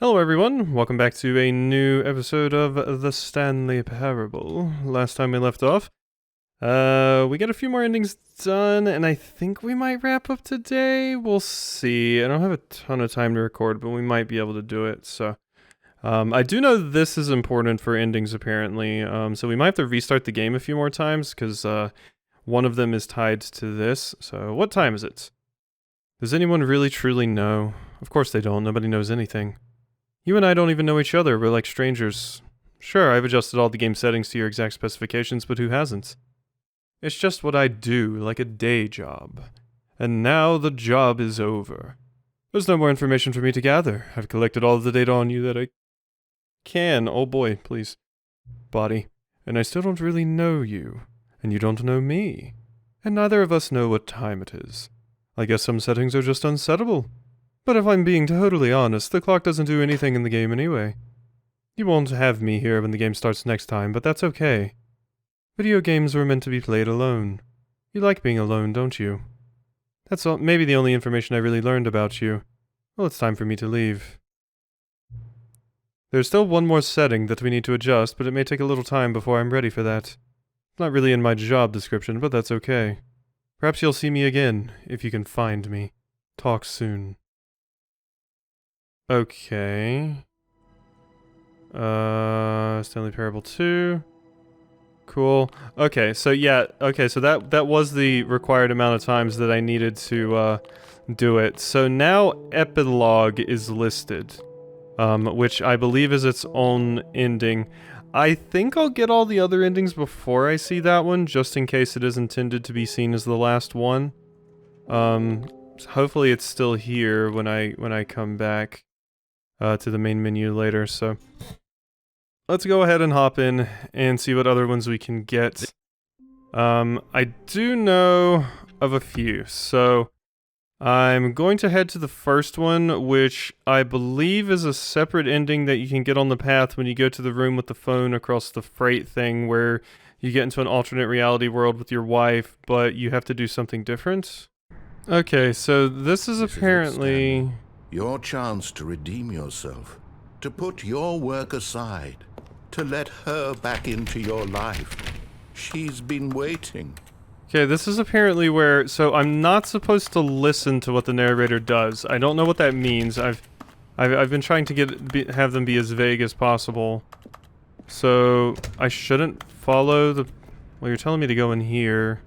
Hello everyone, welcome back to a new episode of the Stanley Parable. Last time we left off, we got a few more endings done, and I think we might wrap up today. We'll see. I don't have a ton of time to record, but we might be able to do it, so... I do know this is important for endings, apparently, so we might have to restart the game a few more times, because one of them is tied to this. So, what time is it? Does anyone really truly know? Of course they don't, nobody knows anything. You and I don't even know each other, we're like strangers. Sure, I've adjusted all the game settings to your exact specifications, but who hasn't? It's just what I do, like a day job. And now the job is over. There's no more information for me to gather. I've collected all of the data on you that I can. Oh boy, please. Body. And I still don't really know you. And you don't know me. And neither of us know what time it is. I guess some settings are just unsettable. But if I'm being totally honest, the clock doesn't do anything in the game anyway. You won't have me here when the game starts next time, but that's okay. Video games were meant to be played alone. You like being alone, don't you? That's maybe the only information I really learned about you. Well, it's time for me to leave. There's still one more setting that we need to adjust, but it may take a little time before I'm ready for that. It's not really in my job description, but that's okay. Perhaps you'll see me again, if you can find me. Talk soon. Okay. Stanley Parable 2. Cool. Okay, so yeah, so that was the required amount of times that I needed to do it. So now Epilogue is listed, which I believe is its own ending. I think I'll get all the other endings before I see that one, just in case it is intended to be seen as the last one. Hopefully it's still here when I come back to the main menu later, so let's go ahead and hop in and see what other ones we can get. I do know of a few, so I'm going to head to the first one, which I believe is a separate ending that you can get on the path when you go to the room with the phone across the freight thing, where you get into an alternate reality world with your wife, but you have to do something different. Okay, so this is apparently... Your chance to redeem yourself, to put your work aside, to let her back into your life. She's been waiting. Okay, this is apparently where... So I'm not supposed to listen to what the narrator does. I don't know what that means. I've been trying to have them be as vague as possible. So I shouldn't follow the... Well, you're telling me to go in here.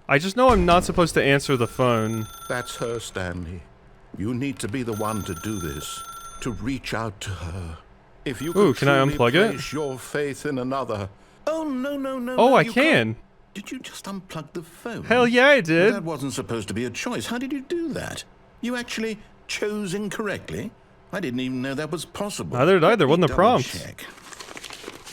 I just know I'm not supposed to answer the phone. That's her, Stanley. You need to be the one to do this, to reach out to her. If you can I unplug it? Place your faith in another. Oh, no. Oh, I can. Did you just unplug the phone? Hell yeah, I did. That wasn't supposed to be a choice. How did you do that? You actually chose incorrectly? I didn't even know that was possible. Neither did I. There wasn't a prompt. Check.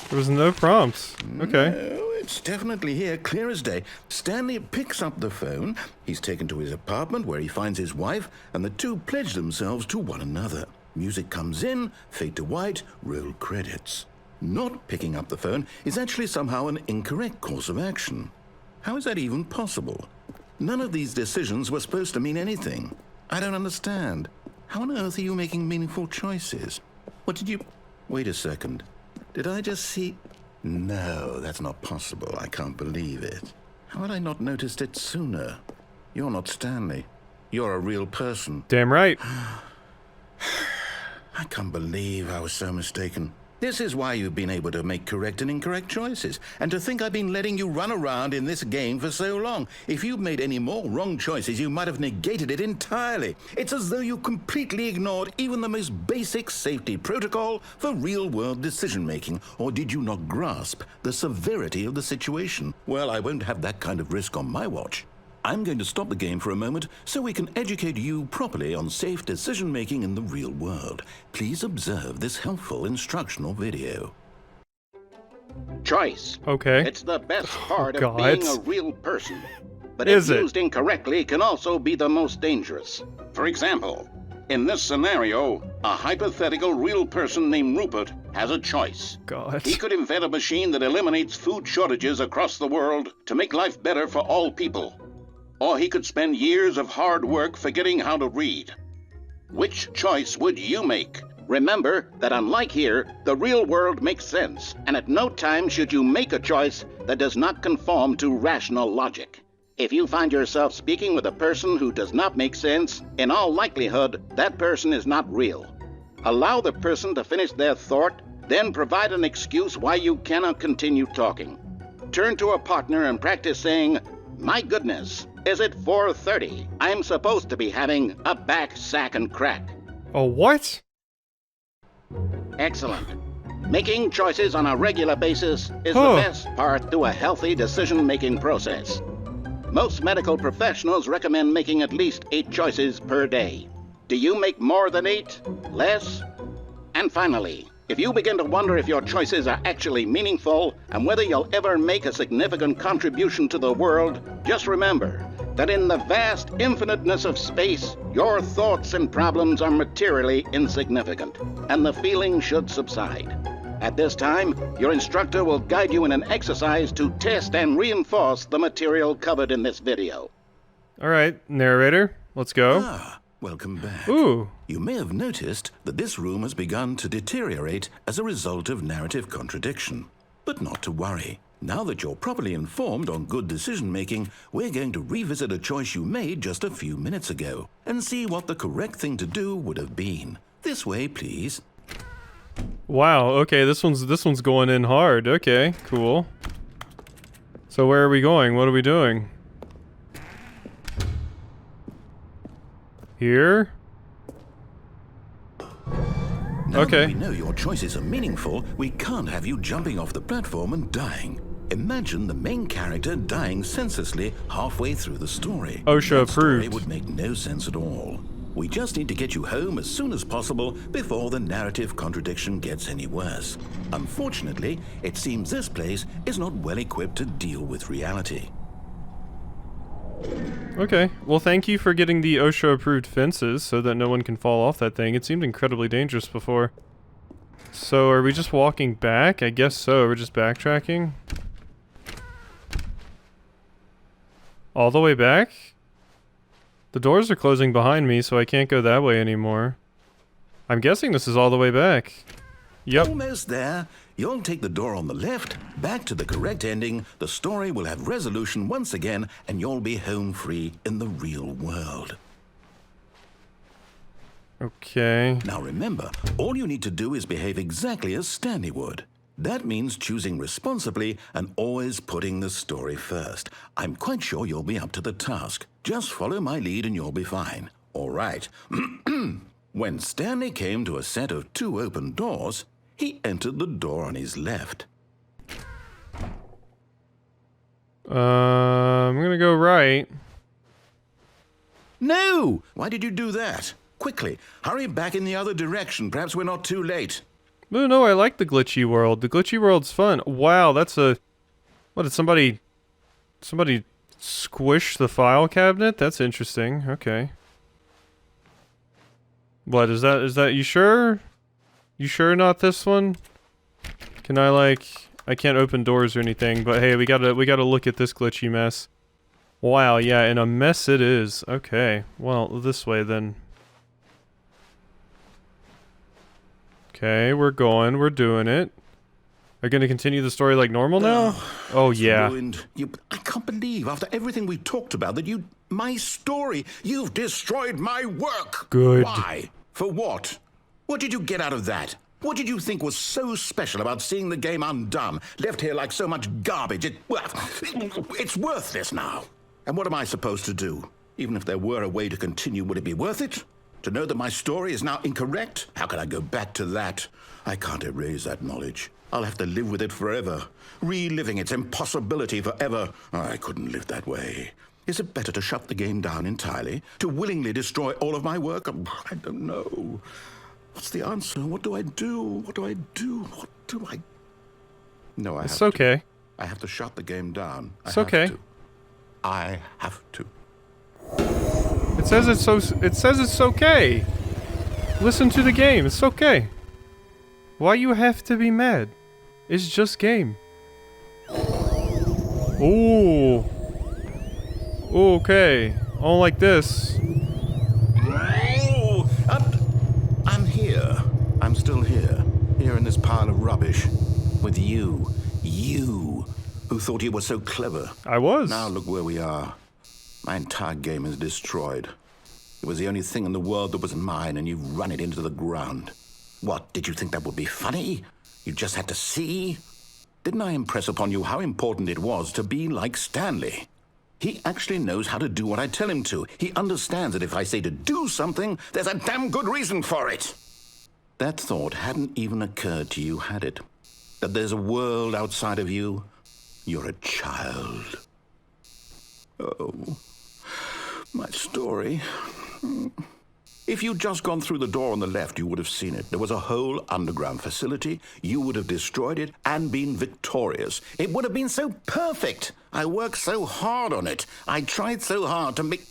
There was no prompts. Okay. No, it's definitely here, clear as day. Stanley picks up the phone. He's taken to his apartment where he finds his wife, and the two pledge themselves to one another. Music comes in, fade to white, roll credits. Not picking up the phone is actually somehow an incorrect course of action. How is that even possible? None of these decisions were supposed to mean anything. I don't understand. How on earth are you making meaningful choices? What did you... Wait a second. Did I just see... No, that's not possible. I can't believe it. How had I not noticed it sooner? You're not Stanley. You're a real person. Damn right. I can't believe I was so mistaken. This is why you've been able to make correct and incorrect choices. And to think I've been letting you run around in this game for so long. If you'd made any more wrong choices, you might have negated it entirely. It's as though you completely ignored even the most basic safety protocol for real-world decision-making. Or did you not grasp the severity of the situation? Well, I won't have that kind of risk on my watch. I'm going to stop the game for a moment so we can educate you properly on safe decision-making in the real world. Please observe this helpful instructional video. Choice. Okay. It's the best part God. of being a real person. But Is if it? used incorrectly, can also be the most dangerous. For example, in this scenario, a hypothetical real person named Rupert has a choice. God. He could invent a machine that eliminates food shortages across the world to make life better for all people. Or he could spend years of hard work forgetting how to read. Which choice would you make? Remember that unlike here, the real world makes sense, and at no time should you make a choice that does not conform to rational logic. If you find yourself speaking with a person who does not make sense, in all likelihood, that person is not real. Allow the person to finish their thought, then provide an excuse why you cannot continue talking. Turn to a partner and practice saying, "My goodness, is it 4:30? I'm supposed to be having a back, sack, and crack." Oh, what? Excellent. Making choices on a regular basis is the best part to a healthy decision-making process. Most medical professionals recommend making at least 8 choices per day. Do you make more than 8? Less? And finally, if you begin to wonder if your choices are actually meaningful and whether you'll ever make a significant contribution to the world, just remember that in the vast infiniteness of space, your thoughts and problems are materially insignificant, and the feeling should subside. At this time, your instructor will guide you in an exercise to test and reinforce the material covered in this video. All right, narrator, let's go. Ah, welcome back. Ooh. You may have noticed that this room has begun to deteriorate as a result of narrative contradiction. But not to worry. Now that you're properly informed on good decision-making, we're going to revisit a choice you made just a few minutes ago and see what the correct thing to do would have been. This way, please. Wow, okay, this one's going in hard. Okay, cool. So where are we going? What are we doing? Here? Now Okay. that we know your choices are meaningful, we can't have you jumping off the platform and dying. Imagine the main character dying senselessly halfway through the story. OSHA That story approved. would make no sense at all. We just need to get you home as soon as possible before the narrative contradiction gets any worse. Unfortunately, it seems this place is not well equipped to deal with reality. Okay, well thank you for getting the OSHA approved fences so that no one can fall off that thing. It seemed incredibly dangerous before. So are we just walking back? I guess so, we're just backtracking. All the way back? The doors are closing behind me, so I can't go that way anymore. I'm guessing this is all the way back. Yep. Almost there. You'll take the door on the left, back to the correct ending, the story will have resolution once again, and you'll be home free in the real world. Okay. Now remember, all you need to do is behave exactly as Stanley would. That means choosing responsibly and always putting the story first. I'm quite sure you'll be up to the task. Just follow my lead and you'll be fine. All right. When Stanley came to a set of 2 open doors, he entered the door on his left. I'm gonna go right. No! Why did you do that? Quickly, hurry back in the other direction. Perhaps we're not too late. No, I like the glitchy world. The glitchy world's fun. Wow, that's a... What, did somebody squish the file cabinet? That's interesting. Okay. What, is that, you sure? You sure not this one? Can I, like... I can't open doors or anything, but hey, we gotta look at this glitchy mess. Wow, yeah, and a mess it is. Okay, well, this way then. Okay, we're doing it. Are you gonna continue the story like normal now? Oh, yeah. Ruined. I can't believe, after everything we talked about, that my story, you've destroyed my work. Good. Why? For what? What did you get out of that? What did you think was so special about seeing the game undone, left here like so much garbage? It's worthless now. And what am I supposed to do? Even if there were a way to continue, would it be worth it? To know that my story is now incorrect? How can I go back to that? I can't erase that knowledge. I'll have to live with it forever, reliving its impossibility forever. I couldn't live that way. Is it better to shut the game down entirely? To willingly destroy all of my work? I don't know. What's the answer? What do I do? What do I do? What do I... No, I have It's to. okay. I have to shut the game down. It's okay. I have to. It says it's okay. Listen to the game. It's okay. Why you have to be mad? It's just game. Ooh. Okay. I don't like this. Oh, I'm still here in this pile of rubbish, with you, who thought you were so clever. I was. Now look where we are. My entire game is destroyed. It was the only thing in the world that was mine, and you've run it into the ground. What, did you think that would be funny? You just had to see? Didn't I impress upon you how important it was to be like Stanley? He actually knows how to do what I tell him to. He understands that if I say to do something, there's a damn good reason for it. That thought hadn't even occurred to you, had it? That there's a world outside of you? You're a child. Oh, my story. If you'd just gone through the door on the left, you would have seen it. There was a whole underground facility. You would have destroyed it and been victorious. It would have been so perfect. I worked so hard on it. I tried so hard to make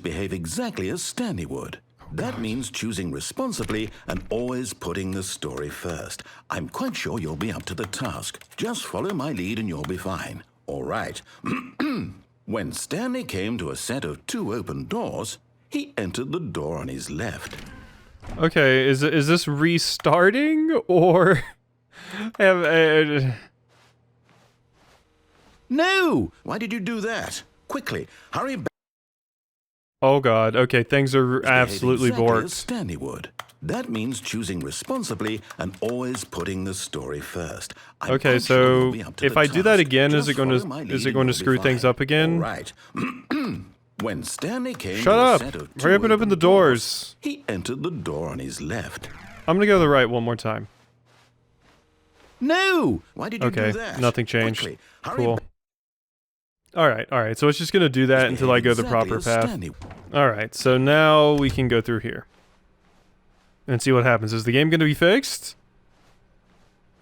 behave exactly as Stanley would. That means choosing responsibly and always putting the story first. I'm quite sure you'll be up to the task. Just follow my lead and you'll be fine. All right. When Stanley came to a set of 2 open doors, he entered the door on his left. Okay, is this restarting or No! Why did you do that? Quickly, hurry back. Oh god, okay, things are absolutely Exactly as borked. Stanley would. That means choosing responsibly and always putting the story first. I'm Okay, quite sure so you'll be up to if the I do that task. again, is Just it going follow to my is lead it and going to you'll be screw things fine. up again? All right. When Stanley came Shut to up! a set of 2 Hurry up and open the doors. he entered the door on his left. I'm gonna go to the right one more time. No! Why did you Okay, do that? nothing changed. Quickly, hurry Cool. back. Alright, so it's just gonna do that until I go the Exactly proper as path. Stanley. Alright, so now we can go through here. And see what happens. Is the game gonna be fixed?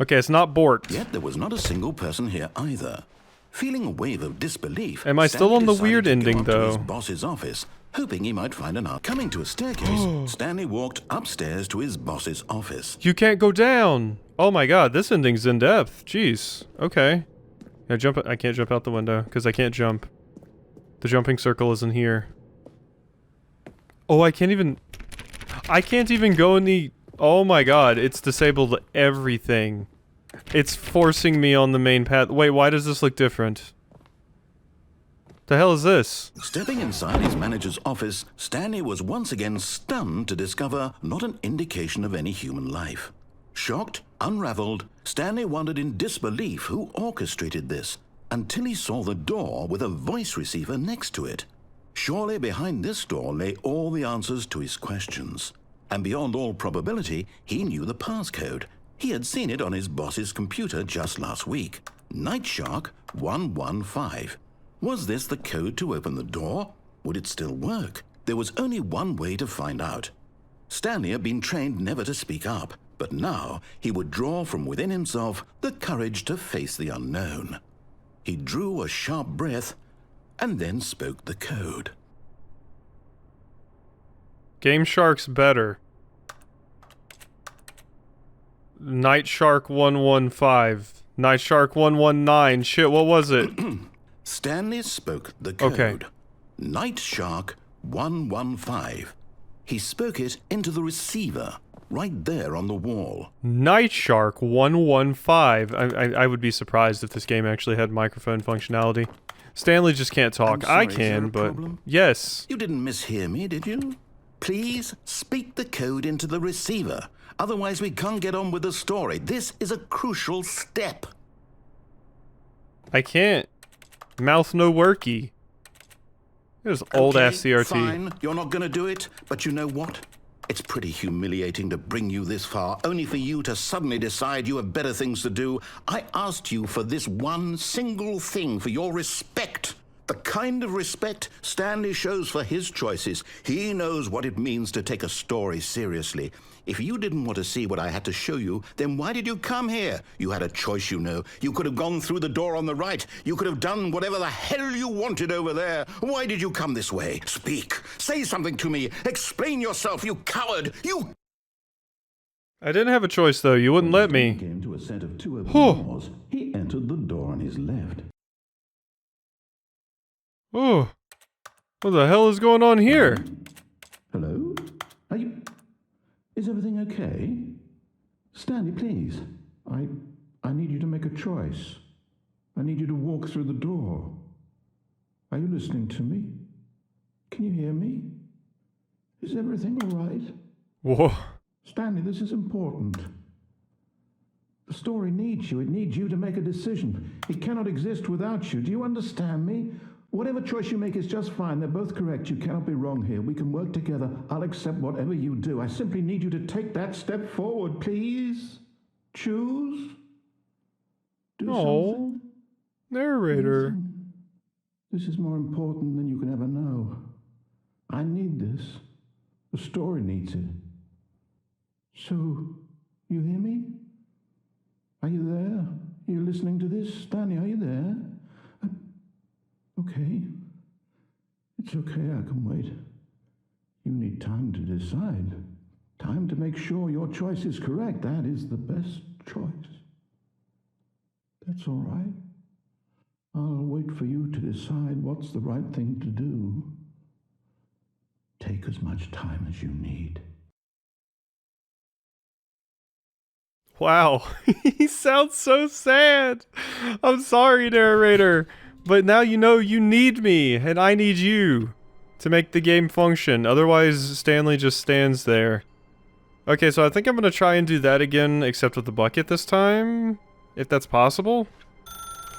Okay, it's not borked. Yet there was not a single person here either. Feeling a wave of disbelief, Am I still Stanley on the decided weird to go ending, up to though? his boss's office, hoping he might find an coming to a staircase. Stanley walked upstairs to his boss's office. You can't go down! Oh my god, this ending's in depth. Jeez. Okay. I can't jump out the window, because I can't jump. The jumping circle isn't here. Oh, I can't even go in the... Oh my god, it's disabled everything. It's forcing me on the main path. Wait, why does this look different? The hell is this? Stepping inside his manager's office, Stanley was once again stunned to discover not an indication of any human life. Shocked, unraveled, Stanley wondered in disbelief who orchestrated this, until he saw the door with a voice receiver next to it. Surely behind this door lay all the answers to his questions. And beyond all probability, he knew the passcode. He had seen it on his boss's computer just last week. Nightshark 115. Was this the code to open the door? Would it still work? There was only one way to find out. Stanley had been trained never to speak up, but now he would draw from within himself the courage to face the unknown. He drew a sharp breath and then spoke the code. Game Shark's better. Night Shark 115. Night Shark 119. Shit, what was it? Stanley spoke the code. Okay. Night Shark 115. He spoke it into the receiver, right there on the wall. Night Shark 115. I would be surprised if this game actually had microphone functionality. Stanley just can't talk. I'm sorry, I is there can, a but... problem? Yes. You didn't mishear me, did you? Please speak the code into the receiver. Otherwise, we can't get on with the story. This is a crucial step. I can't. Mouth no worky. There's old-ass Okay, CRT. Fine, you're not gonna do it, but you know what? It's pretty humiliating to bring you this far, only for you to suddenly decide you have better things to do. I asked you for this one single thing, for your respect. The kind of respect Stanley shows for his choices. He knows what it means to take a story seriously. If you didn't want to see what I had to show you, then why did you come here? You had a choice, you know. You could have gone through the door on the right. You could have done whatever the hell you wanted over there. Why did you come this way? Speak. Say something to me. Explain yourself, you coward. You... I didn't have a choice, though. You wouldn't let me. Came to a set of 2 open Whew. doors. He entered the door on his left. Oh. What the hell is going on here? Hello? Are you... Is everything okay? Stanley, please. I need you to make a choice. I need you to walk through the door. Are you listening to me? Can you hear me? Is everything all right? Whoa. Stanley, this is important. The story needs you. It needs you to make a decision. It cannot exist without you. Do you understand me? Whatever choice you make is just fine. They're both correct. You cannot be wrong here. We can work together. I'll accept whatever you do. I simply need you to take that step forward, please. Choose. Do something. Narrator. Listen. This is more important than you can ever know. I need this. The story needs it. So, you hear me? Are you there? Are you listening to this? Stanley, are you there? Okay. It's okay, I can wait. You need time to decide. Time to make sure your choice is correct. That is the best choice. That's all right. I'll wait for you to decide what's the right thing to do. Take as much time as you need. Wow. He sounds so sad. I'm sorry, narrator. But now you know you need me, and I need you to make the game function. Otherwise, Stanley just stands there. Okay, so I think I'm gonna try and do that again, except with the bucket this time. If that's possible.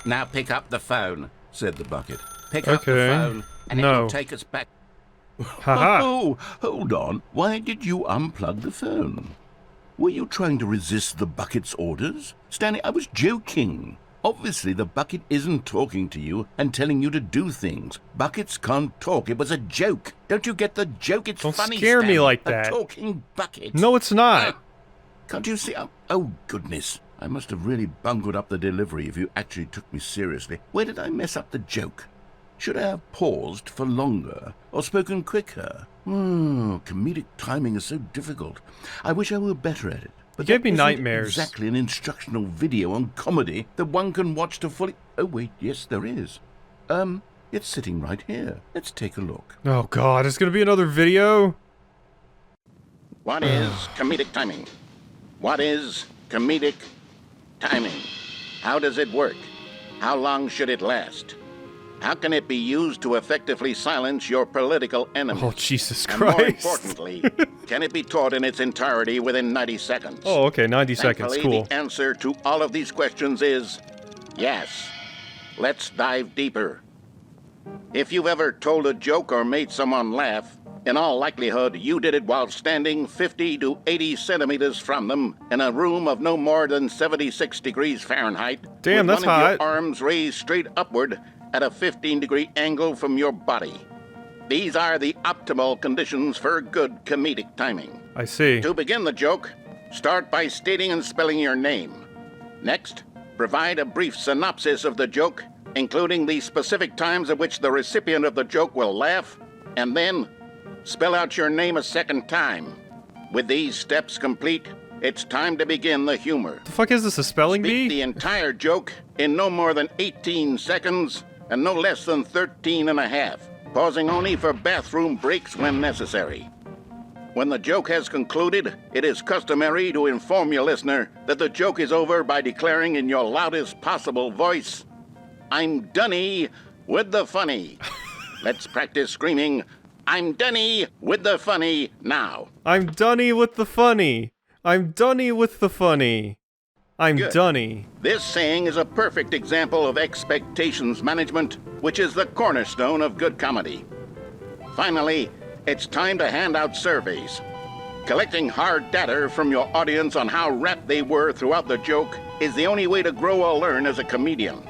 Now pick up the phone, said the bucket. Pick up the phone, and it'll take us back. Haha. Oh, hold on. Why did you unplug the phone? Were you trying to resist the bucket's orders? Stanley, I was joking. Obviously, the bucket isn't talking to you and telling you to do things. Buckets can't talk. It was a joke. Don't you get the joke? It's Don't funny, scare me Stanley. like that. A talking bucket. No, it's not. Can't you see? Oh, goodness. I must have really bungled up the delivery if you actually took me seriously. Where did I mess up the joke? Should I have paused for longer or spoken quicker? Comedic timing is so difficult. I wish I were better at it. But You gave that me isn't nightmares. Exactly an instructional video on comedy that one can watch to fully... Oh, wait, yes, there is. It's sitting right here. Let's take a look. Oh god, it's gonna be another video? What is comedic timing? What is comedic timing? How does it work? How long should it last? How can it be used to effectively silence your political enemies? Oh, Jesus And more Christ. importantly, can it be taught in its entirety within 90 seconds? Oh, okay, 90 seconds, Thankfully, cool. the answer to all of these questions is yes. Let's dive deeper. If you've ever told a joke or made someone laugh, in all likelihood, you did it while standing 50 to 80 centimeters from them in a room of no more than 76 degrees Fahrenheit. Damn, with that's one of hot. your arms raised straight upward at a 15-degree angle from your body. These are the optimal conditions for good comedic timing. I see. To begin the joke, start by stating and spelling your name. Next, provide a brief synopsis of the joke, including the specific times at which the recipient of the joke will laugh, and then spell out your name a second time. With these steps complete, it's time to begin the humor. The fuck is this, a spelling Speak bee? the entire joke in no more than 18 seconds and no less than 13 and a half, pausing only for bathroom breaks when necessary. When the joke has concluded, it is customary to inform your listener that the joke is over by declaring in your loudest possible voice, "I'm dunny with the funny." Let's practice screaming, "I'm dunny with the funny" now. I'm dunny with the funny. I'm dunny with the funny. I'm Good. dunny. This saying is a perfect example of expectations management, which is the cornerstone of good comedy. Finally, it's time to hand out surveys. Collecting hard data from your audience on how rapt they were throughout the joke is the only way to grow or learn as a comedian.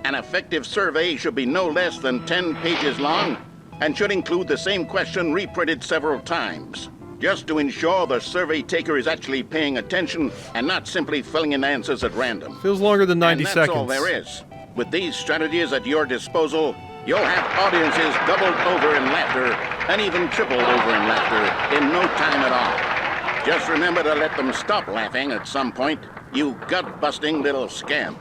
An effective survey should be no less than 10 pages long and should include the same question reprinted several times, just to ensure the survey taker is actually paying attention and not simply filling in answers at random. Feels longer than 90 and that's seconds. all there is. With these strategies at your disposal, you'll have audiences doubled over in laughter and even tripled over in laughter in no time at all. Just remember to let them stop laughing at some point, you gut-busting little scamp.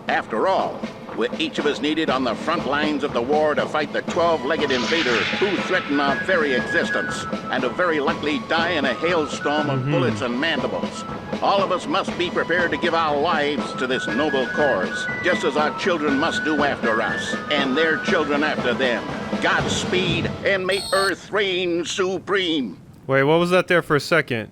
After all, with each of us needed on the front lines of the war to fight the 12-legged invader who threaten our very existence, and who very likely die in a hailstorm of bullets and mandibles. All of us must be prepared to give our lives to this noble cause, just as our children must do after us, and their children after them. Godspeed, and may Earth reign supreme. Wait, what was that there for a second?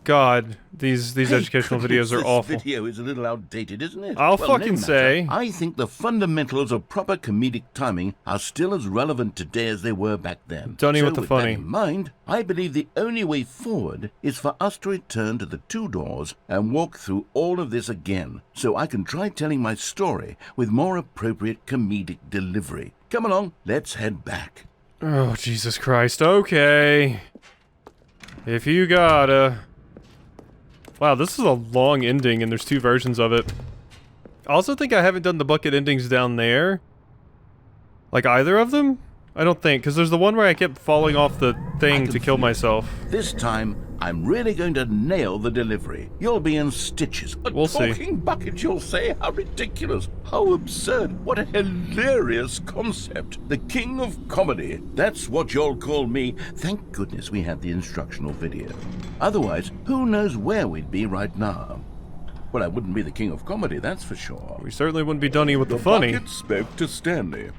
God, these educational videos are awful. This video is a little outdated, isn't it? I'll Well, fucking no matter. say. I think the fundamentals of proper comedic timing are still as relevant today as they were back then. Dunny with the with funny. that in mind, I believe the only way forward is for us to return to the two doors and walk through all of this again, so I can try telling my story with more appropriate comedic delivery. Come along, let's head back. Oh, Jesus Christ. Okay. If you gotta... Wow, this is a long ending, and there's two versions of it. I also think I haven't done the bucket endings down there. Like, either of them? I don't think, because there's the one where I kept falling off the thing to kill myself. This time, I'm really going to nail the delivery. You'll be in stitches. A We'll see. talking bucket, you'll say? How ridiculous. How absurd. What a hilarious concept. The king of comedy. That's what you'll call me. Thank goodness we had the instructional video. Otherwise, who knows where we'd be right now. Well, I wouldn't be the king of comedy, that's for sure. We certainly wouldn't be Dunny with the funny. bucket spoke to Stanley.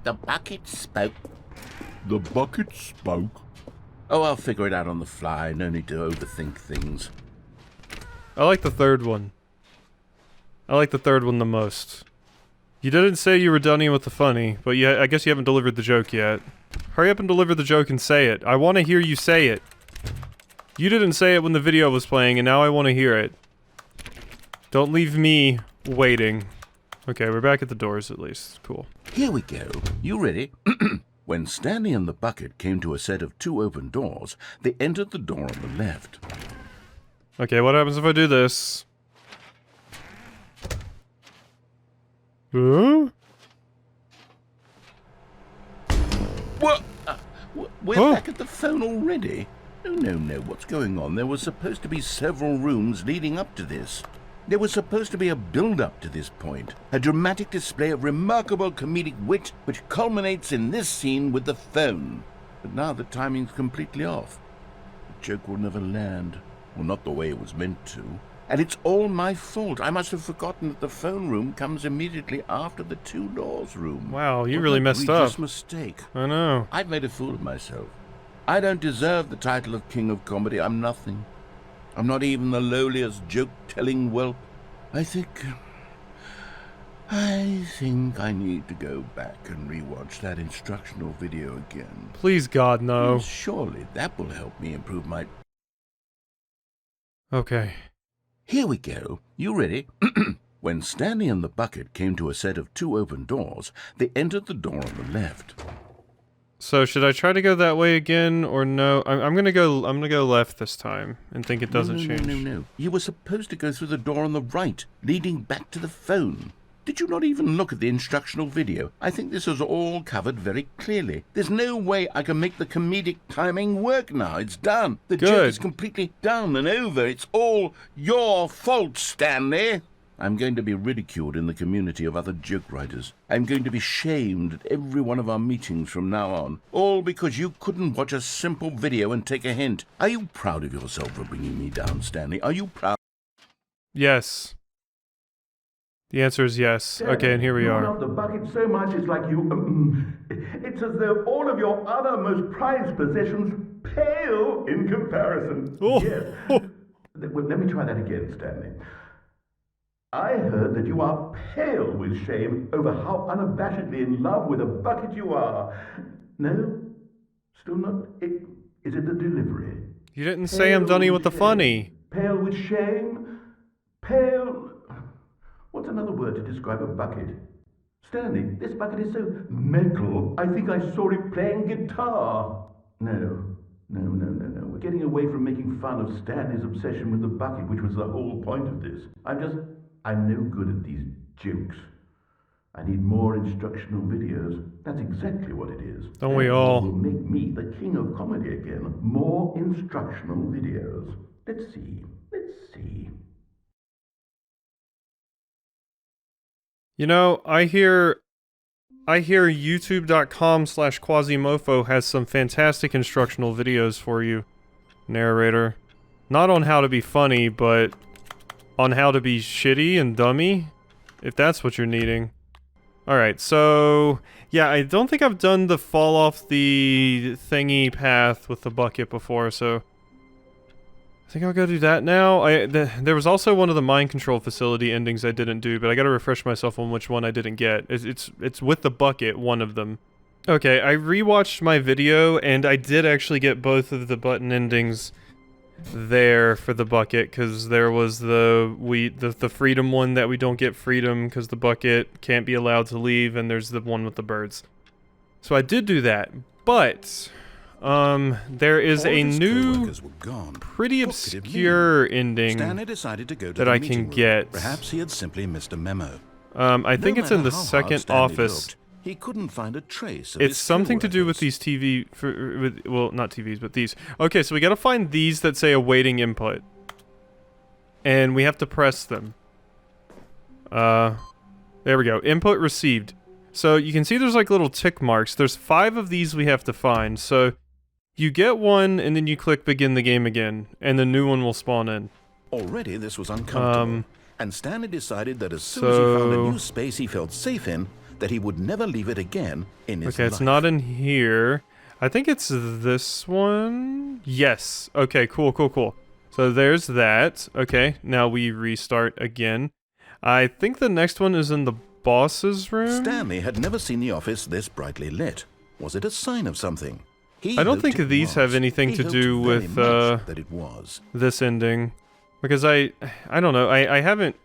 The bucket spoke. The bucket spoke. Oh, I'll figure it out on the fly. No need to overthink things. I like the third one. I like the third one the most. You didn't say you were Dunny with the funny, but yeah, I guess you haven't delivered the joke yet. Hurry up and deliver the joke and say it. I want to hear you say it. You didn't say it when the video was playing, and now I want to hear it. Don't leave me waiting. Okay, we're back at the doors at least. Cool. Here we go. You ready? When Stanley and the bucket came to a set of two open doors, they entered the door on the left. Okay, what happens if I do this? Huh? What? We're Huh? back at the phone already? No. What's going on? There were supposed to be several rooms leading up to this. There was supposed to be a build-up to this point, a dramatic display of remarkable comedic wit which culminates in this scene with the phone. But now the timing's completely off. The joke will never land. Well, not the way it was meant to. And it's all my fault. I must have forgotten that the phone room comes immediately after the two doors room. Wow, you What really an messed egregious up. mistake. I know. I've made a fool of myself. I don't deserve the title of King of Comedy. I'm nothing. I'm not even the lowliest joke-telling whelp. I think I need to go back and rewatch that instructional video again. Please, God, no. Surely that will help me improve my... Okay. Here we go. You ready? When Stanley and the bucket came to a set of two open doors, they entered the door on the left. So should I try to go that way again, or no? I'm gonna go left this time and think it doesn't change. No. You were supposed to go through the door on the right, leading back to the phone. Did you not even look at the instructional video? I think this is all covered very clearly. There's no way I can make the comedic timing work now. It's done. The joke is completely done and over. It's all your fault, Stanley. I'm going to be ridiculed in the community of other joke writers. I'm going to be shamed at every one of our meetings from now on. All because you couldn't watch a simple video and take a hint. Are you proud of yourself for bringing me down, Stanley? Are you proud? Yes. The answer is yes. Okay, and here we You are. love the bucket so much it's like you... it's as though all of your other most prized possessions pale in comparison. Oh. Yes. Well, let me try that again, Stanley. I heard that you are pale with shame over how unabashedly in love with a bucket you are. No? Still not? Is it the delivery? You didn't say I'm Dunny with the funny. Pale with shame? Pale... What's another word to describe a bucket? Stanley, this bucket is so metal, I think I saw it playing guitar. No. We're getting away from making fun of Stanley's obsession with the bucket, which was the whole point of this. I'm no good at these jokes. I need more instructional videos. That's exactly what it is. Don't we all? Will make me the king of comedy again. More instructional videos. Let's see. You know, I hear youtube.com/quasimofo has some fantastic instructional videos for you, narrator. Not on how to be funny, but on how to be shitty and dummy, if that's what you're needing. Alright, so yeah, I don't think I've done the fall off the thingy path with the bucket before, so I think I'll go do that now. There was also one of the mind control facility endings I didn't do, but I gotta refresh myself on which one I didn't get. It's with the bucket, one of them. Okay, I rewatched my video, and I did actually get both of the button endings there for the bucket, because there was the freedom one that we don't get freedom because the bucket can't be allowed to leave, and there's the one with the birds. So I did do that, but there is a new, pretty obscure ending that I can get. Perhaps he had simply missed a memo. I think it's in the second office. He couldn't find a trace of It's his something to do with these well, not TVs, but these. Okay, so we gotta find these that say awaiting input. And we have to press them. There we go. Input received. So you can see there's like little tick marks. There's 5 of these we have to find. So you get one, and then you click begin the game again, and the new one will spawn in. Already this was uncomfortable, and Stanley decided that as soon as he found a new space he felt safe in, that he would never leave it again in his life. Okay, it's not in here. I think it's this one. Yes. Okay, cool. So there's that. Okay, now we restart again. I think the next one is in the boss's room. Stanley had never seen the office this brightly lit. Was it a sign of something? I don't think these have anything to do with that it was. this ending, because I don't know. I haven't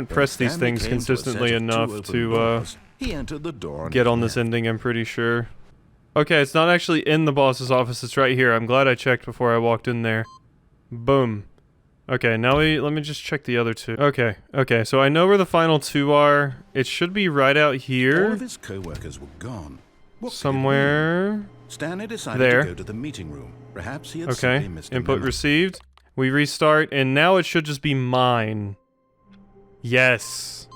pressed these things consistently enough to he entered the door get on this ending. I'm pretty sure. Okay, it's not actually in the boss's office. It's right here. I'm glad I checked before I walked in there. Boom. Okay, now let me just check the other 2. Okay, so I know where the final 2 are. It should be right out here. All of his co-workers were gone. Somewhere. Stanley decided there. to go to the meeting room. Perhaps he had simply missed a Input memo. received. We restart, and now it should just be mine. Yes.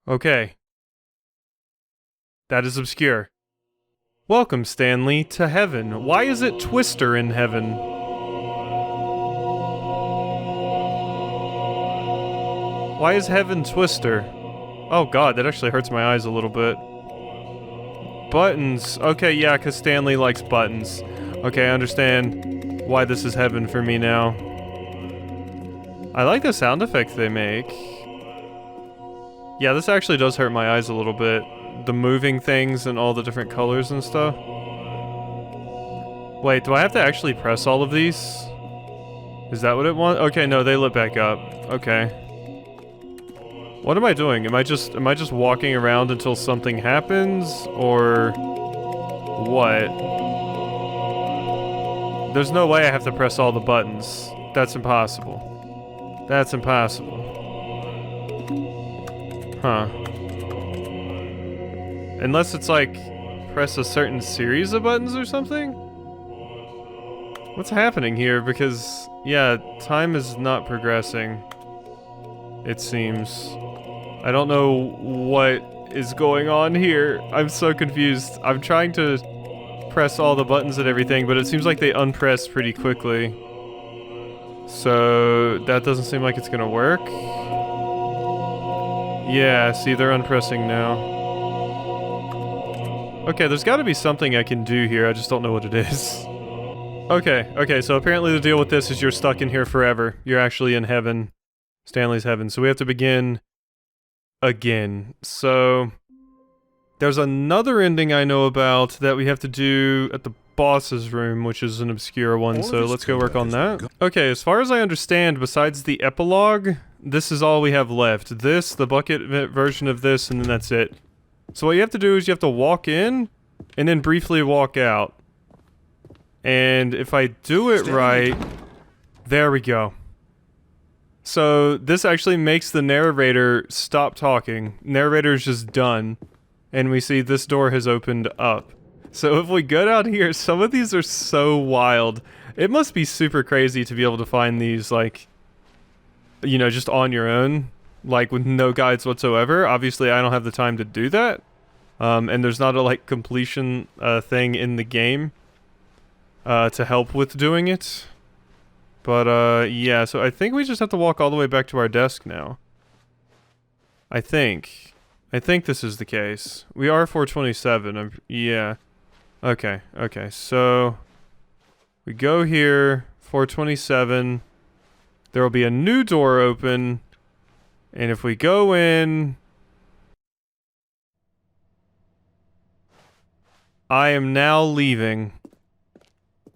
Okay. That is obscure. Welcome, Stanley, to heaven. Why is it Twister in heaven? Why is heaven Twister? Oh god, that actually hurts my eyes a little bit. Buttons. Okay, yeah, because Stanley likes buttons. Okay, I understand why this is heaven for me now. I like the sound effects they make. Yeah, this actually does hurt my eyes a little bit. The moving things and all the different colors and stuff. Wait, do I have to actually press all of these? Is that what it wants? Okay, no, they lit back up. Okay. What am I doing? Am I just walking around until something happens? Or what? There's no way I have to press all the buttons. That's impossible. That's impossible. Huh. Unless it's like, press a certain series of buttons or something? What's happening here? Because, yeah, time is not progressing. It seems. I don't know what is going on here. I'm so confused. I'm trying to press all the buttons and everything, but it seems like they unpress pretty quickly. So, that doesn't seem like it's gonna work. Yeah, see, they're unpressing now. Okay, there's gotta be something I can do here, I just don't know what it is. Okay, so apparently the deal with this is you're stuck in here forever. You're actually in heaven. Stanley's heaven. So we have to begin again. So there's another ending I know about that we have to do at the boss's room, which is an obscure one, so let's go work on that. Okay, as far as I understand, besides the epilogue, this is all we have left. This, the bucket version of this, and then that's it. So what you have to do is you have to walk in, and then briefly walk out. And if I do it right, there we go. So this actually makes the narrator stop talking. Narrator's just done. And we see this door has opened up. So if we go down here, some of these are so wild. It must be super crazy to be able to find these, like, you know, just on your own. like with no guides whatsoever. Obviously, I don't have the time to do that. And there's not a like completion thing in the game to help with doing it. But yeah, so I think we just have to walk all the way back to our desk now. I think this is the case. We are 427. Yeah. Okay. So we go here, 427. There will be a new door open, and if we go in, I am now leaving.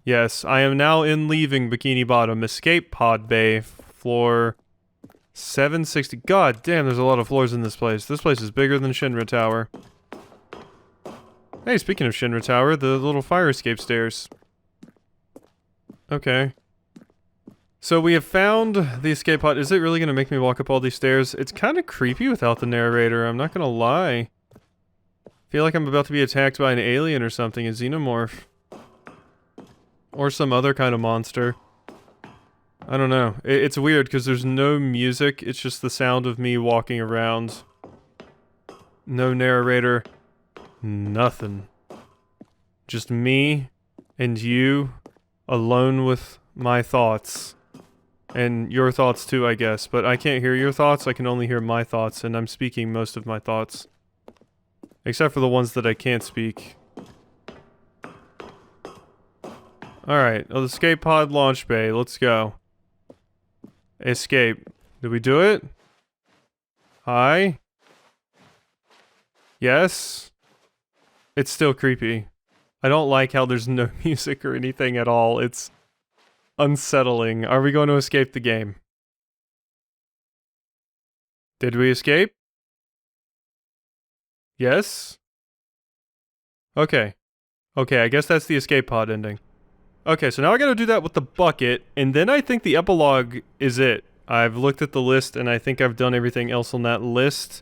Yes, I am now in leaving Bikini Bottom. Escape pod bay, floor 760. God damn, there's a lot of floors in this place. This place is bigger than Shinra Tower. Hey, speaking of Shinra Tower, the little fire escape stairs. Okay. So we have found the escape pod. Is it really going to make me walk up all these stairs? It's kind of creepy without the narrator, I'm not going to lie. Feel like I'm about to be attacked by an alien or something, a xenomorph. Or some other kind of monster. I don't know. It's weird because there's no music, it's just the sound of me walking around. No narrator. Nothing. Just me and you alone with my thoughts. And your thoughts too, I guess. But I can't hear your thoughts, I can only hear my thoughts, and I'm speaking most of my thoughts. Except for the ones that I can't speak. Alright, escape pod launch bay, let's go. Escape. Did we do it? Hi? Yes? It's still creepy. I don't like how there's no music or anything at all. It's unsettling. Are we going to escape the game? Did we escape? Yes? Okay. Okay, I guess that's the escape pod ending. Okay, so now I gotta do that with the bucket, and then I think the epilogue is it. I've looked at the list, and I think I've done everything else on that list.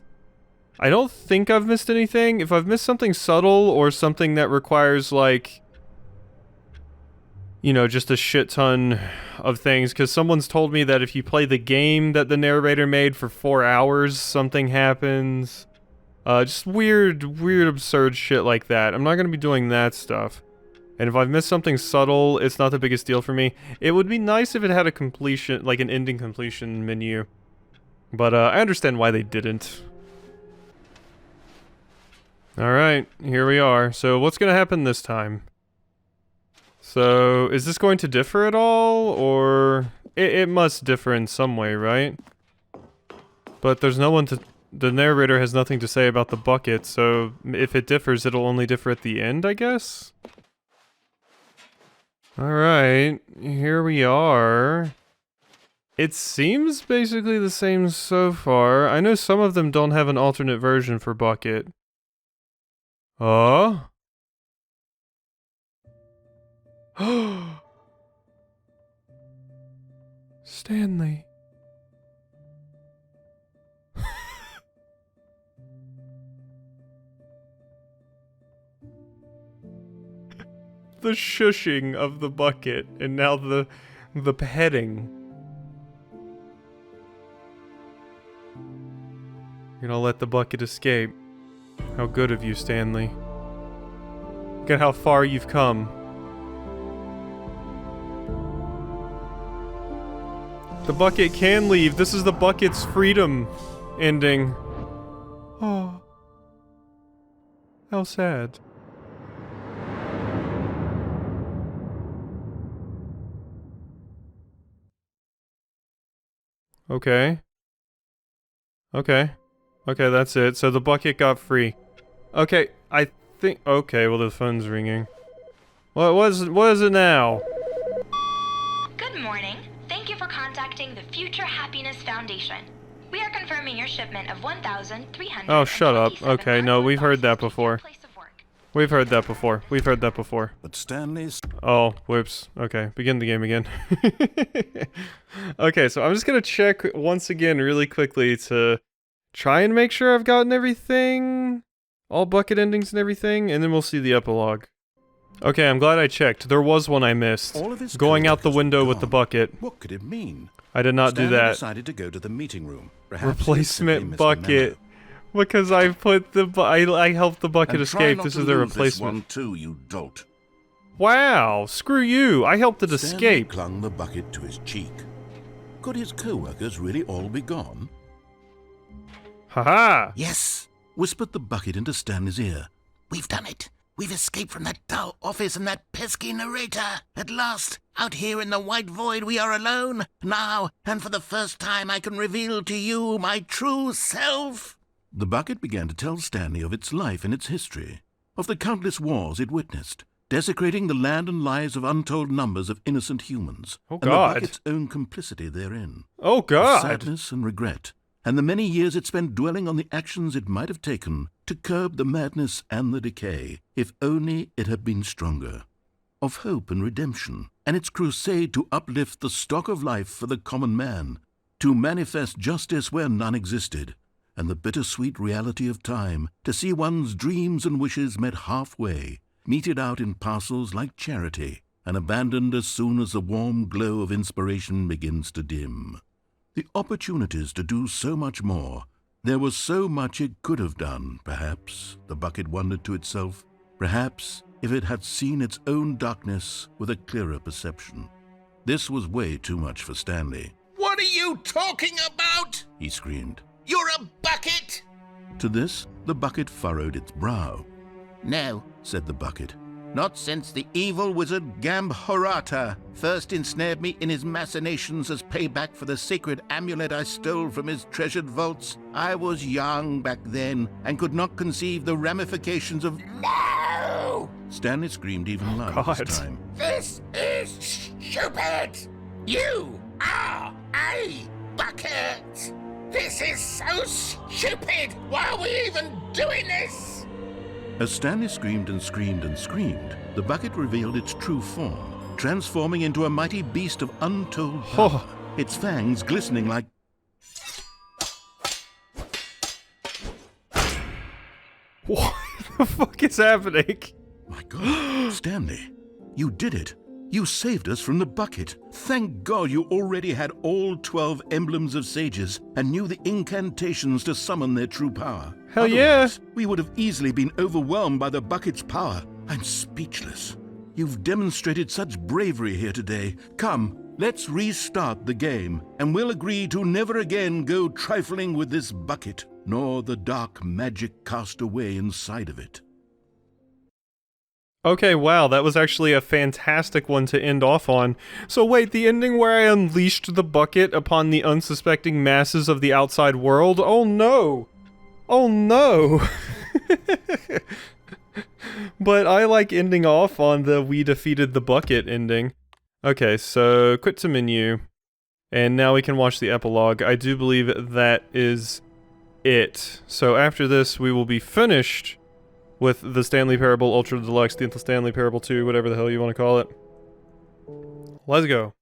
I don't think I've missed anything. If I've missed something subtle, or something that requires, like, you know, just a shit ton of things, because someone's told me that if you play the game that the narrator made for 4 hours, something happens. Just weird, absurd shit like that. I'm not gonna be doing that stuff. And if I've missed something subtle, it's not the biggest deal for me. It would be nice if it had a completion, like an ending completion menu. But, I understand why they didn't. Alright, here we are. So, what's gonna happen this time? So, is this going to differ at all? Or... It must differ in some way, right? But there's no one to... The narrator has nothing to say about the bucket, so if it differs, it'll only differ at the end, I guess? Alright, here we are. It seems basically the same so far. I know some of them don't have an alternate version for bucket. Oh? Stanley. The shushing of the bucket, and now the petting. You're gonna let the bucket escape. How good of you, Stanley. Look at how far you've come. The bucket can leave. This is the bucket's freedom ending. Oh. How sad. Okay. Okay, that's it. So the bucket got free. Okay, I think... Okay, well the phone's ringing. What is it now? Good morning. Thank you for contacting the Future Happiness Foundation. We are confirming your shipment of 1,300. Oh, shut up. Okay, no, we've heard that before. We've heard that before. But Stanley's... Oh, whoops. Okay, begin the game again. Okay, so I'm just gonna check once again really quickly to try and make sure I've gotten everything. All bucket endings and everything, and then we'll see the epilogue. Okay, I'm glad I checked. There was one I missed. All of his Going out the co-workers window were with the gone. bucket. What could it mean? I did not do Stanley that. decided to go to the meeting room. Perhaps he had simply Replacement missed the bucket. memo. Because I put the I helped the bucket And try escape. not This to is the lose this replacement. one too, you dolt. Wow, screw you. I helped it Stanley escape. clung the bucket to his cheek. Could his co-workers really all be gone? Haha. Yes, whispered the bucket into Stanley's ear. We've done it. We've escaped from that dull office and that pesky narrator. At last, out here in the white void, we are alone. Now, and for the first time, I can reveal to you my true self. The bucket began to tell Stanley of its life and its history, of the countless wars it witnessed, desecrating the land and lives of untold numbers of innocent humans, Oh, and God. the bucket's own complicity therein. Oh, Of God. sadness and regret, and the many years it spent dwelling on the actions it might have taken to curb the madness and the decay, if only it had been stronger. Of hope and redemption, and its crusade to uplift the stock of life for the common man, to manifest justice where none existed, and the bittersweet reality of time, to see one's dreams and wishes met halfway, meted out in parcels like charity, and abandoned as soon as the warm glow of inspiration begins to dim. The opportunities to do so much more. There was so much it could have done, perhaps, the bucket wondered to itself. Perhaps, if it had seen its own darkness with a clearer perception. This was way too much for Stanley. What are you talking about? He screamed. You're a bucket! To this, the bucket furrowed its brow. No, Said the bucket. not since the evil wizard Gambhorata first ensnared me in his machinations as payback for the sacred amulet I stole from his treasured vaults. I was young back then and could not conceive the ramifications of... No! Stanley screamed even louder God. this time. This is stupid! You are a bucket! This is so stupid! Why are we even doing this? As Stanley screamed and screamed and screamed, the bucket revealed its true form, transforming into a mighty beast of untold power, its fangs glistening like... What the fuck is happening? My God, Stanley, you did it. You saved us from the bucket. Thank God you already had all 12 emblems of sages and knew the incantations to summon their true power. Hell yeah. Otherwise, we would have easily been overwhelmed by the bucket's power. I'm speechless. You've demonstrated such bravery here today. Come, let's restart the game, and we'll agree to never again go trifling with this bucket, nor the dark magic cast away inside of it. Okay, wow, that was actually a fantastic one to end off on. So wait, the ending where I unleashed the bucket upon the unsuspecting masses of the outside world? Oh no! Oh no! But I like ending off on the we defeated the bucket ending. Okay, so quit to menu. And now we can watch the epilogue. I do believe that is it. So after this, we will be finished with the Stanley Parable Ultra Deluxe, the Stanley Parable 2, whatever the hell you want to call it. Let's go.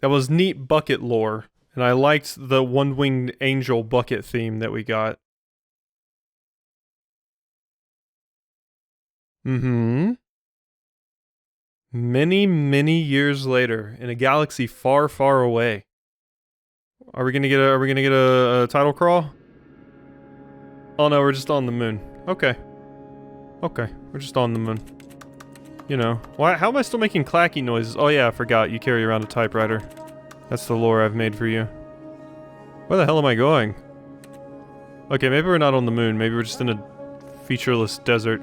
That was neat bucket lore, and I liked the one-winged angel bucket theme that we got. Many, many years later, in a galaxy far, far away. Are we gonna get a title crawl? Oh no, we're just on the moon. Okay. Okay, we're just on the moon. You know, why? How am I still making clacky noises? Oh yeah, I forgot, you carry around a typewriter. That's the lore I've made for you. Where the hell am I going? Okay, maybe we're not on the moon, maybe we're just in a featureless desert.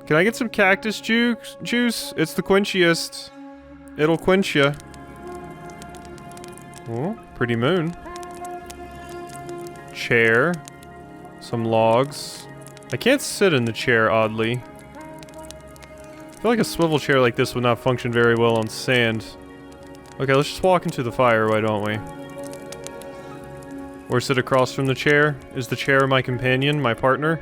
Can I get some cactus juice? It's the quenchiest. It'll quench ya. Oh, pretty moon. Chair. Some logs. I can't sit in the chair, oddly. I feel like a swivel chair like this would not function very well on sand. Okay, let's just walk into the fire, why don't we? Or sit across from the chair? Is the chair my companion, my partner?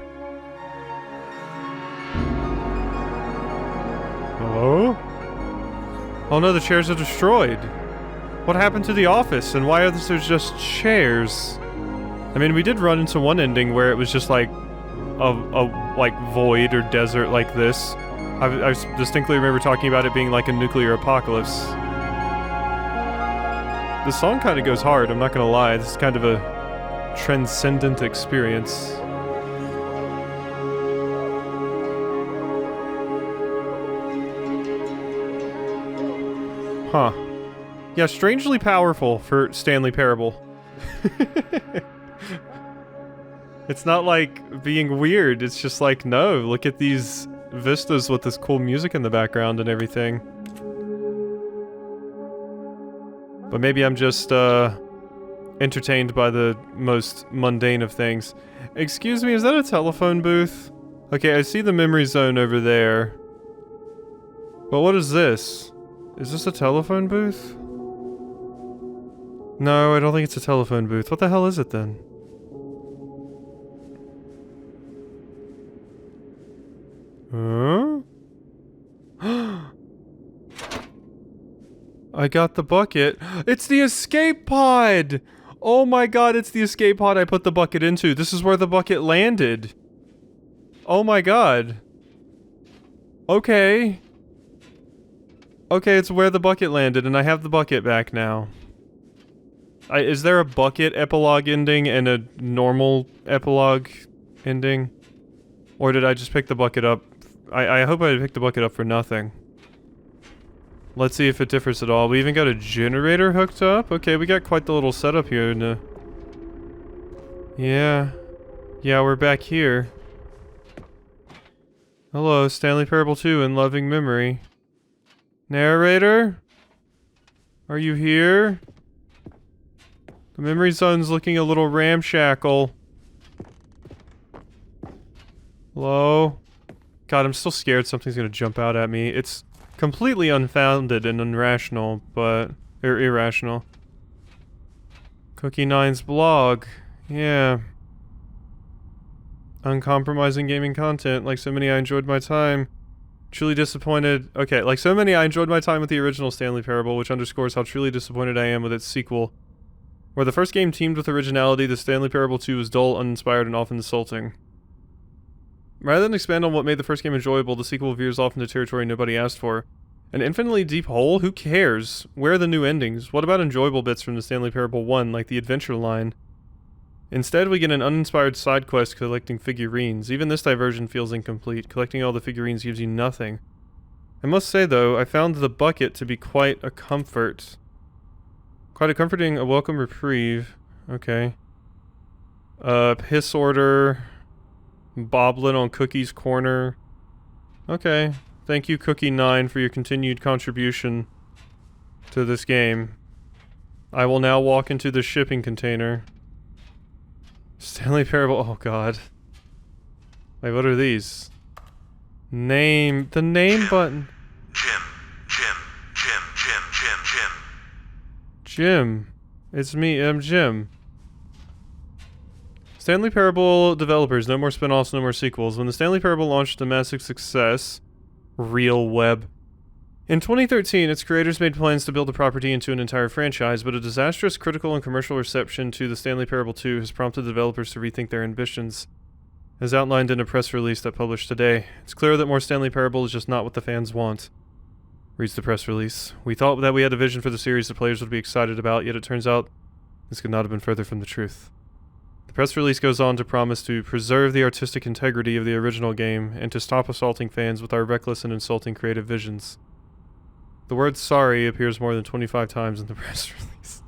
Hello? Oh no, the chairs are destroyed. What happened to the office, and why are there just chairs? I mean, we did run into one ending where it was just like a like void or desert like this. I distinctly remember talking about it being like a nuclear apocalypse. The song kind of goes hard, I'm not gonna lie. This is kind of a transcendent experience. Huh. Yeah, strangely powerful for Stanley Parable. It's not like being weird, it's just like, no, look at these vistas with this cool music in the background and everything. But maybe I'm just, entertained by the most mundane of things. Excuse me, is that a telephone booth? Okay, I see the memory zone over there. But what is this? Is this a telephone booth? No, I don't think it's a telephone booth. What the hell is it then? Huh? I got the bucket. It's the escape pod! Oh my god, it's the escape pod I put the bucket into. This is where the bucket landed. Oh my god. Okay. Okay, it's where the bucket landed, and I have the bucket back now. Is there a bucket epilogue ending and a normal epilogue ending? Or did I just pick the bucket up? I hope I picked the bucket up for nothing. Let's see if it differs at all. We even got a generator hooked up? Okay, we got quite the little setup here. Yeah. Yeah, we're back here. Hello, Stanley Parable 2 in loving memory. Narrator? Are you here? The memory zone's looking a little ramshackle. Hello? God, I'm still scared something's gonna jump out at me. It's completely unfounded and irrational, but... irrational. Cookie Nine's blog. Yeah. Uncompromising gaming content. Like so many, I enjoyed my time. Truly disappointed. Okay, like so many, I enjoyed my time with the original Stanley Parable, which underscores how truly disappointed I am with its sequel. Where the first game teamed with originality, the Stanley Parable 2 was dull, uninspired, and often insulting. Rather than expand on what made the first game enjoyable, the sequel veers off into territory nobody asked for. An infinitely deep hole? Who cares? Where are the new endings? What about enjoyable bits from the Stanley Parable 1, like the adventure line? Instead, we get an uninspired side quest collecting figurines. Even this diversion feels incomplete. Collecting all the figurines gives you nothing. I must say, though, I found the bucket to be quite a comfort. Quite a comforting, a welcome reprieve. Okay. Piss order. Boblin on Cookie's corner. Okay. Thank you, Cookie 9, for your continued contribution to this game. I will now walk into the shipping container. Stanley Parable. Oh god. Wait, what are these? Name. The name button. Jim. It's me, I'm Jim. Stanley Parable developers, no more spin-offs, no more sequels. When the Stanley Parable launched a massive success, real web. In 2013, its creators made plans to build the property into an entire franchise, but a disastrous critical and commercial reception to the Stanley Parable 2 has prompted the developers to rethink their ambitions. As outlined in a press release that published today, it's clear that more Stanley Parable is just not what the fans want. Reads the press release. We thought that we had a vision for the series that players would be excited about, yet it turns out this could not have been further from the truth. The press release goes on to promise to preserve the artistic integrity of the original game and to stop assaulting fans with our reckless and insulting creative visions. The word sorry appears more than 25 times in the press release.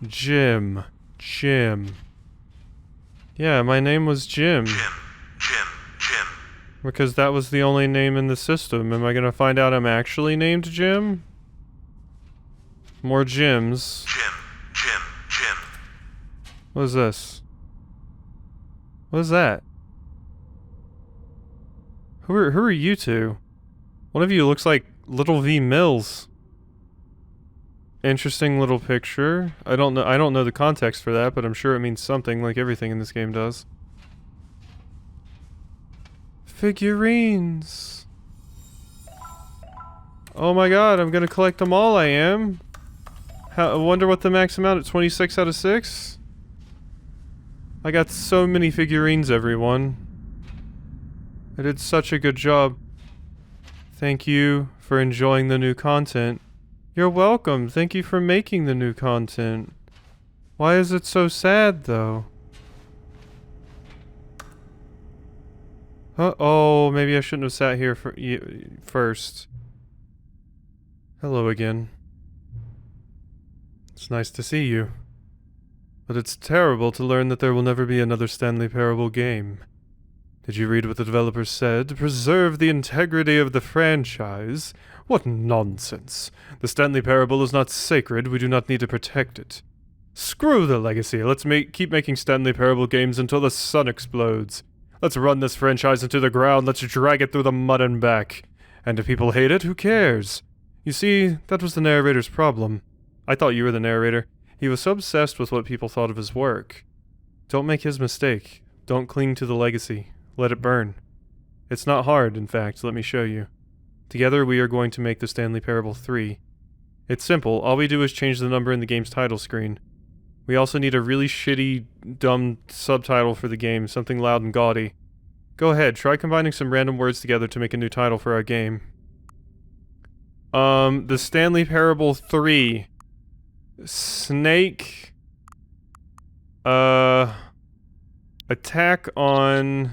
Jim. Yeah, my name was Jim. Jim. Because that was the only name in the system. Am I gonna find out I'm actually named Jim? More Jims. Jim. What is this? What is that? Who are you two? One of you looks like Little V Mills. Interesting little picture. I don't know the context for that, but I'm sure it means something, like everything in this game does. Figurines. Oh my god, I'm gonna collect them all, I am. I wonder what the max amount at 26 out of 6? I got so many figurines, everyone. I did such a good job. Thank you for enjoying the new content. You're welcome. Thank you for making the new content. Why is it so sad, though? Oh, maybe I shouldn't have sat here first. Hello again. It's nice to see you. But it's terrible to learn that there will never be another Stanley Parable game. Did you read what the developers said? Preserve the integrity of the franchise? What nonsense. The Stanley Parable is not sacred. We do not need to protect it. Screw the legacy. Let's keep making Stanley Parable games until the sun explodes. Let's run this franchise into the ground. Let's drag it through the mud and back. And if people hate it, who cares? You see, that was the narrator's problem. I thought you were the narrator. He was so obsessed with what people thought of his work. Don't make his mistake. Don't cling to the legacy. Let it burn. It's not hard, in fact. Let me show you. Together we are going to make the Stanley Parable 3. It's simple. All we do is change the number in the game's title screen. We also need a really shitty, dumb subtitle for the game, something loud and gaudy. Go ahead, try combining some random words together to make a new title for our game. The Stanley Parable 3. Snake... Attack on...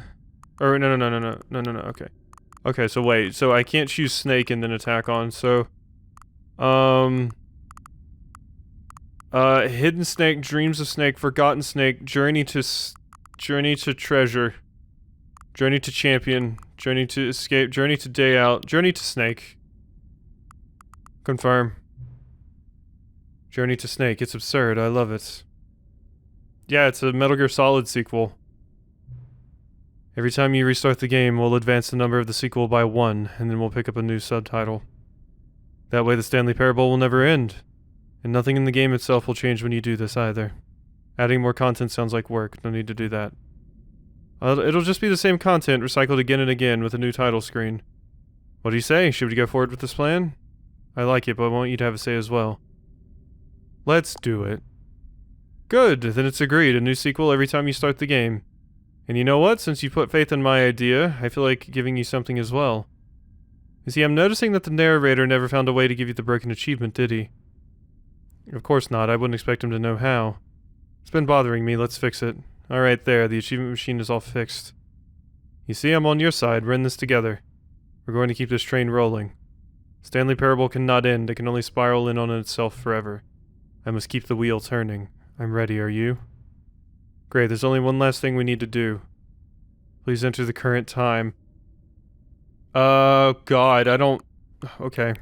Or, no, okay. Okay, so wait, so I can't choose snake and then attack on, so... hidden snake, dreams of snake, forgotten snake, journey to treasure, journey to champion, journey to escape, journey to day out, journey to snake. Confirm. Journey to snake, it's absurd, I love it. Yeah, it's a Metal Gear Solid sequel. Every time you restart the game, we'll advance the number of the sequel by 1, and then we'll pick up a new subtitle. That way the Stanley Parable will never end. And nothing in the game itself will change when you do this either. Adding more content sounds like work, no need to do that. It'll just be the same content, recycled again and again with a new title screen. What do you say? Should we go forward with this plan? I like it, but I want you to have a say as well. Let's do it. Good, then it's agreed, a new sequel every time you start the game. And you know what? Since you put faith in my idea, I feel like giving you something as well. You see, I'm noticing that the narrator never found a way to give you the broken achievement, did he? Of course not, I wouldn't expect him to know how. It's been bothering me, let's fix it. Alright there, the achievement machine is all fixed. You see, I'm on your side, we're in this together. We're going to keep this train rolling. Stanley Parable cannot end, it can only spiral in on itself forever. I must keep the wheel turning. I'm ready, are you? Great, there's only one last thing we need to do. Please enter the current time. God, I don't... Okay.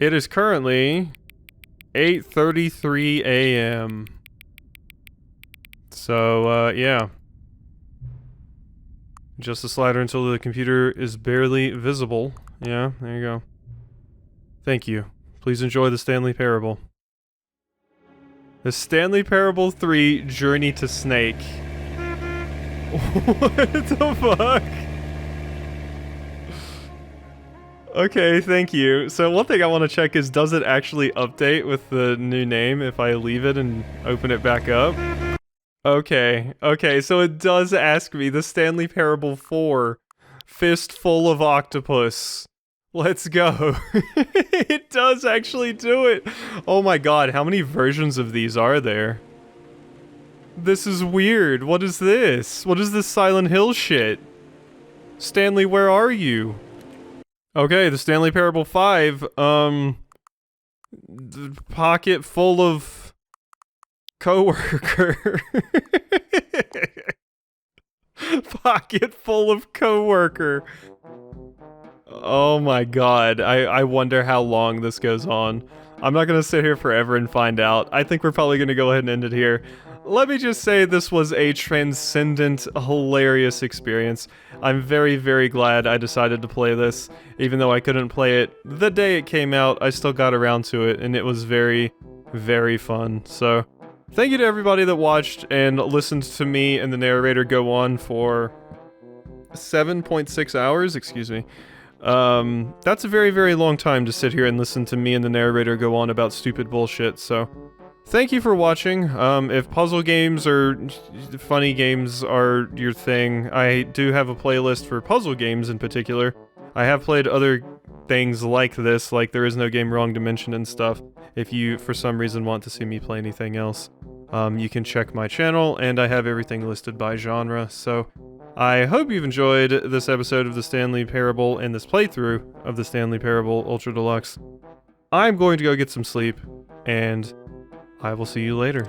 It is currently 8:33 a.m. So, yeah. Adjust the slider until the computer is barely visible. Yeah, there you go. Thank you. Please enjoy the Stanley Parable. The Stanley Parable 3 Journey to Snake. What the fuck? Okay, thank you. So one thing I want to check is, does it actually update with the new name if I leave it and open it back up? Okay, so it does ask me, the Stanley Parable 4, Fistful of Octopus. Let's go. It does actually do it. Oh my god, how many versions of these are there? This is weird. What is this? What is this Silent Hill shit? Stanley, where are you? Okay, the Stanley Parable 5, the pocket full of coworker. Pocket full of coworker. Oh my god, I wonder how long this goes on. I'm not gonna sit here forever and find out. I think we're probably gonna go ahead and end it here. Let me just say this was a transcendent, hilarious experience. I'm very, very glad I decided to play this. Even though I couldn't play it the day it came out, I still got around to it, and it was very, very fun. So, thank you to everybody that watched and listened to me and the narrator go on for 7.6 hours, excuse me. That's a very, very long time to sit here and listen to me and the narrator go on about stupid bullshit, so thank you for watching. If puzzle games or funny games are your thing, I do have a playlist for puzzle games in particular. I have played other things like this, like There Is No Game Wrong Dimension and stuff. If you, for some reason, want to see me play anything else, you can check my channel, and I have everything listed by genre. So I hope you've enjoyed this episode of the Stanley Parable and this playthrough of the Stanley Parable Ultra Deluxe. I'm going to go get some sleep, and I will see you later.